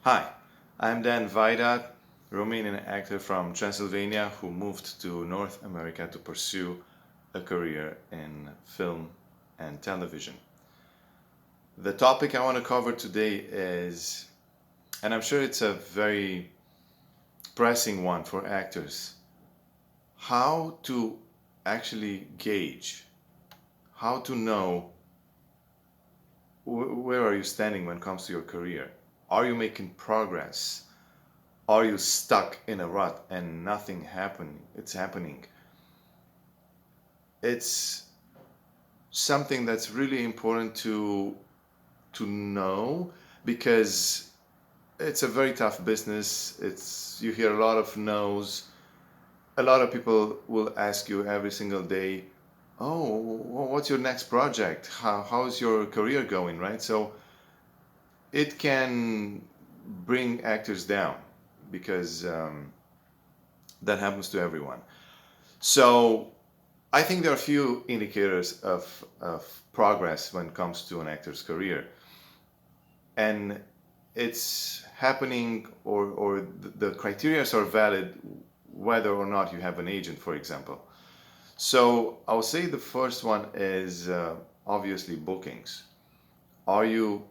Hi, I'm Dan Vaidat, Romanian actor from Transylvania who moved to North America to pursue a career in film and television. The topic I want to cover today is, and I'm sure it's a very pressing one for actors, how to actually gauge, how to know where are you standing when it comes to your career. Are you making progress? Are you stuck in a rut and nothing happening? It's something that's really important to know because it's a very tough business. It's you hear a lot of no's. A lot of people will ask you every single day, "Oh, what's your next project? How's your career going?" Right? So it can bring actors down because that happens to everyone. So I think there are a few indicators of progress when it comes to an actor's career. And it's happening, or the criteria are valid whether or not you have an agent, for example. So I'll say the first one is obviously bookings. Are you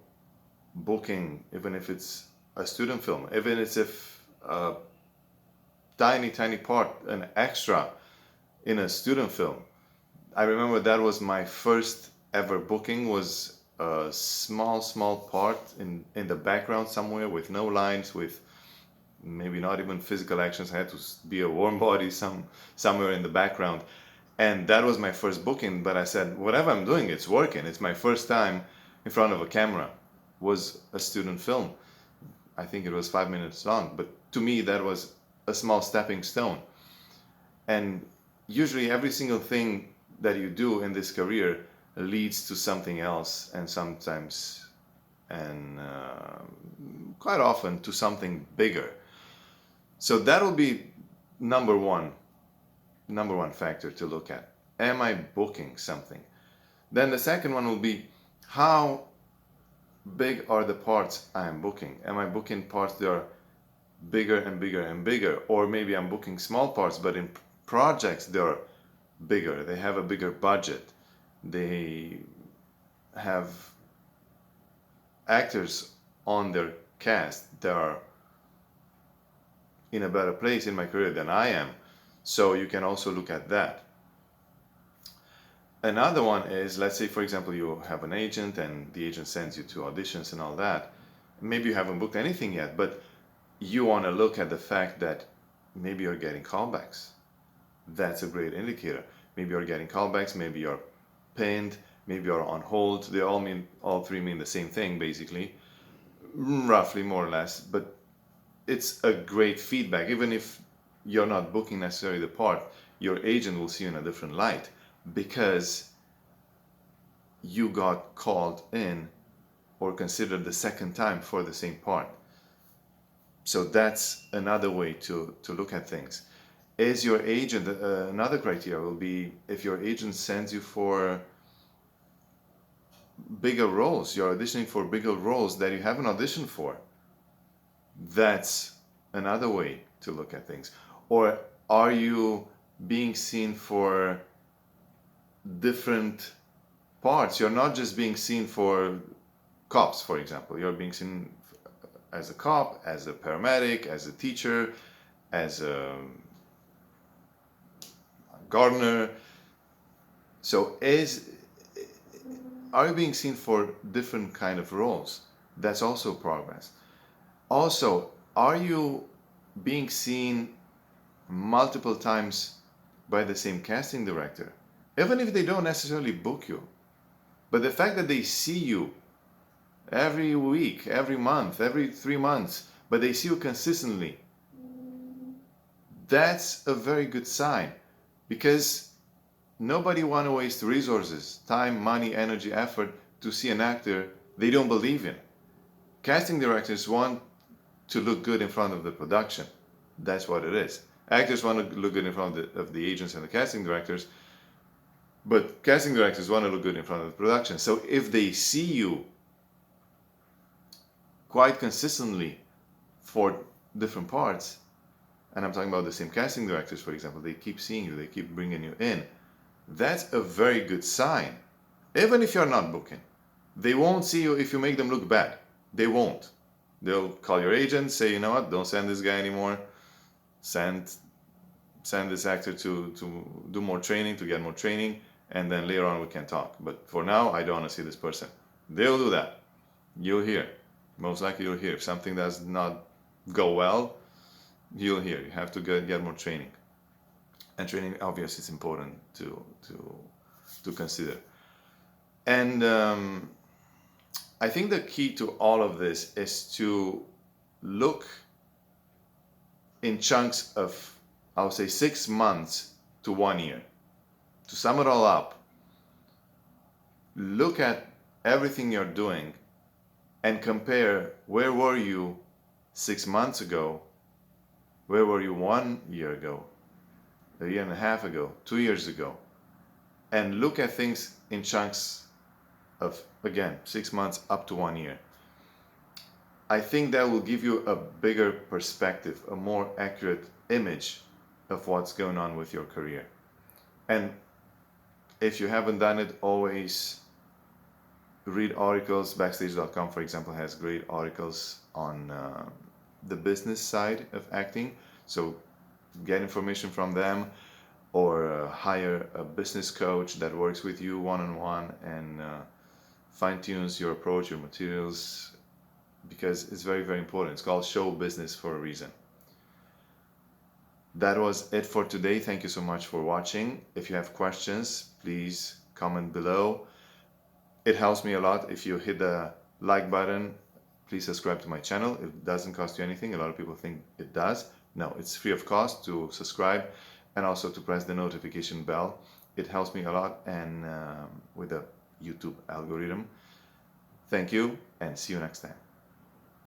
booking, even if it's a student film, even if a tiny part, an extra in a student film? I remember that was my first ever booking, was a small part in the background somewhere with no lines, with maybe not even physical actions. I had to be a warm body somewhere in the background. And that was my first booking, but I said, whatever I'm doing, it's working. It's my first time in front of a camera. Was a student film. I think it was 5 minutes long, but to me that was a small stepping stone. And usually every single thing that you do in this career leads to something else, and sometimes and quite often to something bigger. So that will be number one number one factor to look at. Am I booking something? Then the second one will be, how big are the parts I am booking? Am I booking parts that are bigger and bigger and bigger? Or maybe I'm booking small parts, but in projects they're bigger. They have a bigger budget. They have actors on their cast that are in a better place in my career than I am. So you can also look at that. Another one is, let's say, for example, you have an agent and the agent sends you to auditions and all that. Maybe you haven't booked anything yet, but you want to look at the fact that maybe you're getting callbacks. That's a great indicator. Maybe you're getting callbacks, maybe you're pinned, maybe you're on hold. All three mean the same thing, basically, roughly, more or less. But it's a great feedback. Even if you're not booking necessarily the part, your agent will see you in a different light because you got called in or considered the second time for the same part. So that's another way to look at things. Is your agent, another criteria will be if your agent sends you for bigger roles, you're auditioning for bigger roles that you haven't auditioned for. That's another way to look at things. Or are you being seen for different parts? You're not just being seen for cops, for example. You're being seen as a cop, as a paramedic, as a teacher, as a gardener. So are you being seen for different kind of roles? That's also progress. Also, are you being seen multiple times by the same casting director? Even if they don't necessarily book you, but the fact that they see you every week, every month, every 3 months, but they see you consistently, that's a very good sign, because nobody want to waste resources, time, money, energy, effort to see an actor they don't believe in. Casting directors want to look good in front of the production. That's what it is. Actors want to look good in front of the agents and the casting directors, but casting directors want to look good in front of the production. So if they see you quite consistently for different parts, and I'm talking about the same casting directors, for example, they keep seeing you, they keep bringing you in, that's a very good sign. Even if you're not booking, they won't see you if you make them look bad. They won't. They'll call your agent, say, you know what, don't send this guy anymore. Send this actor to do more training, to get more training, and then later on we can talk. But for now, I don't want to see this person. They'll do that. You'll hear. Most likely you'll hear. If something does not go well, you'll hear. You have to get more training. And training, obviously, is important to consider. And I think the key to all of this is to look in chunks of, I would say, 6 months to 1 year. To sum it all up, look at everything you're doing and compare where were you 6 months ago, where were you 1 year ago, a year and a half ago, 2 years ago, and look at things in chunks of, again, 6 months up to 1 year. I think that will give you a bigger perspective, a more accurate image of what's going on with your career. And if you haven't done it, always read articles. Backstage.com, for example, has great articles on the business side of acting. So get information from them, or hire a business coach that works with you one-on-one and fine-tunes your approach, your materials, because it's very, very important. It's called show business for a reason. That was it for today. Thank you so much for watching. If you have questions, please comment below. It helps me a lot if you hit the like button. Please subscribe to my channel. It doesn't cost you anything. A lot of people think it does. No, it's free of cost to subscribe and also to press the notification bell. It helps me a lot, and with the YouTube algorithm. Thank you, and see you next time.